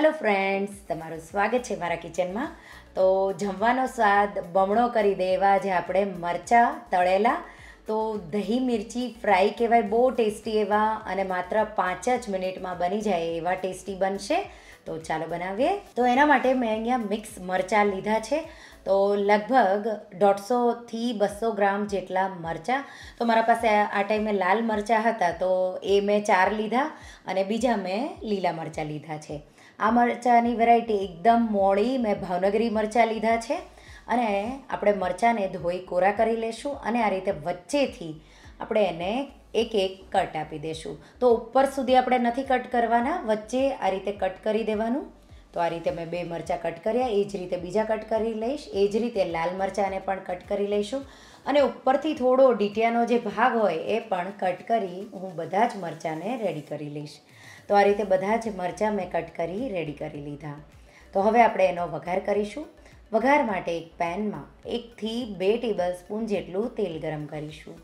Hello friends, તમારું સ્વાગત છે મારા કિચનમાં. તો જમવાનો સ્વાદ બમણો કરી દે એવા જે આપણે મરચાં તળેલા તો દહીં મિર્ચી ફ્રાય કહેવાય, બહુ ટેસ્ટી એવા અને માત્ર 5 જ મિનિટમાં બની જાય એવા ટેસ્ટી બનશે. તો ચાલો બનાવીએ. તો એના માટે મેં અહીંયા મિક્સ મરચાં લીધા છે. તો લગભગ 150થી 200 ગ્રામ જેટલા મરચાં. તો મારા પાસે આ ટાઈમે લાલ મરચાં હતા તો એ મેં 4 લીધા અને બીજા મેં લીલા મરચાં લીધા છે. આ મરચાંની વેરાયટી એકદમ મોડી મેં ભાવનગરી મરચાં લીધા છે. અને આપણે મરચાંને ધોઈ કોરા કરી લઈશું અને આ રીતે વચ્ચેથી આપણે એને એક એક કટ આપી દઈશું. તો ઉપર સુધી આપણે નથી કટ કરવાના, વચ્ચે આ રીતે કટ કરી દેવાનું. તો આ રીતે મેં 2 મરચાં કટ કર્યા, એ જ રીતે બીજા કટ કરી લઈશ. એ જ રીતે લાલ મરચાંને પણ કટ કરી લઈશું અને ઉપરથી થોડો ડીટિયાનો જે ભાગ હોય એ પણ કટ કરી હું બધા જ મરચાંને રેડી કરી લઈશ. તો આ રીતે બધા જ મરચાં મેં કટ કરી રેડી કરી લીધા. તો હવે આપણે એનો વઘાર કરીશું. વઘાર માટે એક પેનમાં 1 થી 2 ટેબલ સ્પૂન જેટલું તેલ ગરમ કરીશું.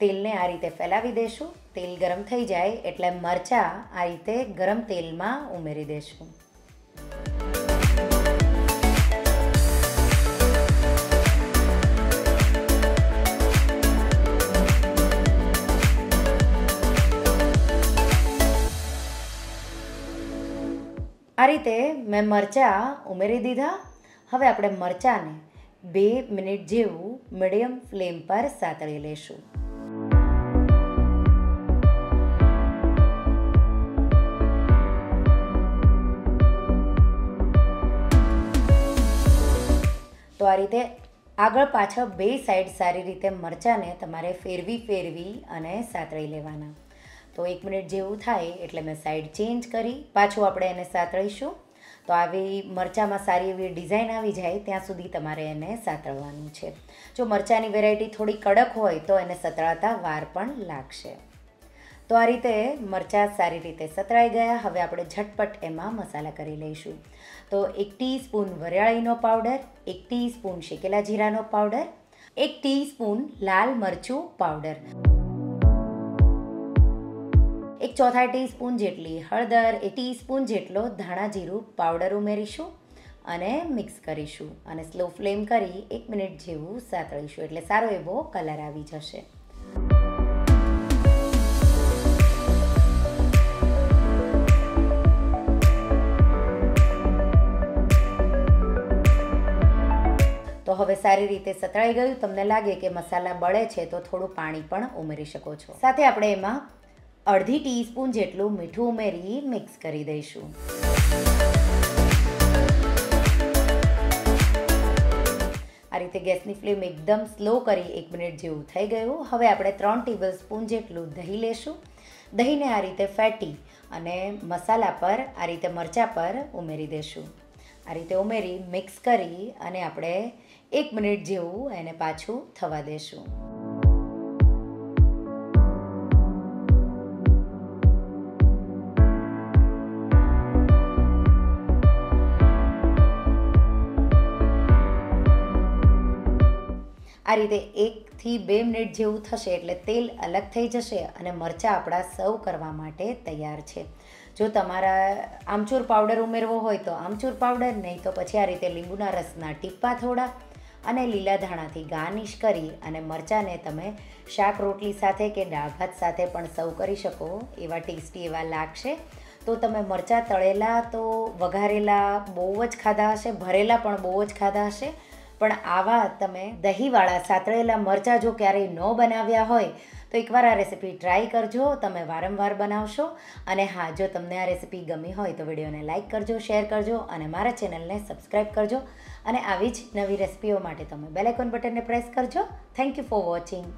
તેલને આ રીતે ફેલાવી દઈશું. તેલ ગરમ થઈ જાય એટલે મરચાં આ રીતે ગરમ તેલમાં ઉમેરી દઈશું. આ રીતે મેં મરચાં ઉમેરી દીધા. હવે આપણે મરચાંને 2 મિનિટ જેવું મીડિયમ ફ્લેમ પર સાતળી લઈશું. તો આ રીતે આગળ પાછળ 2 સાઈડ સારી રીતે મરચાંને તમારે ફેરવી અને સાતળી લેવાના. તો 1 મિનિટ જેવું થાય એટલે મેં સાઈડ ચેન્જ કરી પાછું આપણે એને સાતળીશું. તો આવી મરચાંમાં સારી એવી ડિઝાઇન આવી જાય ત્યાં સુધી તમારે એને સાતળવાનું છે. જો મરચાંની વેરાયટી થોડી કડક હોય તો એને સતળાતા વાર પણ લાગશે. તો આ રીતે મરચાં સારી રીતે સતળાઈ ગયા. હવે આપણે ઝટપટ એમાં મસાલા કરી લઈશું. તો 1 ટીસ્પૂન વરિયાળીનો પાવડર, 1 ટીસ્પૂન શેકેલા જીરાનો પાવડર, 1 ટીસ્પૂન લાલ મરચું પાવડર, 1/4 ટીસ્પૂન જેટલી હળદર, 1 ટીસ્પૂન જેટલો ધાણા જીરું પાવડર ઉમેરીશું અને મિક્સ કરીશું અને સ્લો ફ્લેમ કરી 1 મિનિટ જેવું સાતળીશું એટલે સારો એવો કલર આવી જશે. તો હવે સારી રીતે સતળાઈ ગયું. તમને લાગે કે મસાલા બળે છે તો થોડું પાણી પણ ઉમેરી શકો છો. સાથે આપણે એમાં 1/2 ટીસ્પૂન જેટલું મીઠું ઉમેરી મિક્સ કરી દઈશું. આ રીતે ગેસની ફ્લેમ એકદમ સ્લો કરી 1 મિનિટ જેવું થઈ ગયું. હવે આપણે 3 ટેબલ સ્પૂન જેટલું દહીં લેશું. દહીંને આ રીતે ફેટી અને મસાલા પર આ રીતે મરચાં પર ઉમેરી દઈશું. આ રીતે ઉમેરી મિક્સ કરી અને આપણે 1 મિનિટ જેવું એને પાછું થવા દઈશું. આ રીતે 1 થી 2 મિનિટ જેવું થશે એટલે તેલ અલગ થઈ જશે અને મરચાં આપણા સર્વ કરવા માટે તૈયાર છે. જો તમારા આમચૂર પાવડર ઉમેરવો હોય તો આમચૂર પાવડર, નહીં તો પછી આ રીતે લીંબુના રસના ટીપા થોડા અને લીલા ધાણાથી ગાર્નિશ કરી અને મરચાંને તમે શાક રોટલી સાથે કે દાળ ભાત સાથે પણ સર્વ કરી શકો. એવા ટેસ્ટી એવા લાગશે. તો તમે મરચાં તળેલા તો વઘારેલા બહુ જ ખાધા હશે, ભરેલા પણ બહુ જ ખાધા હશે, પણ આવા તમે દહીંવાળા સાતળેલા મરચાં જો ક્યારેય ન બનાવ્યા હોય તો એકવાર આ રેસીપી ટ્રાય કરજો. તમે વારંવાર બનાવશો. અને હા, જો તમને આ રેસીપી ગમી હોય તો વિડીયોને લાઇક કરજો, શેર કરજો અને મારા ચેનલને સબસ્ક્રાઈબ કરજો. અને આવી જ નવી રેસીપીઓ માટે તમે બેલ આઇકોન બટનને પ્રેસ કરજો. Thank you for watching.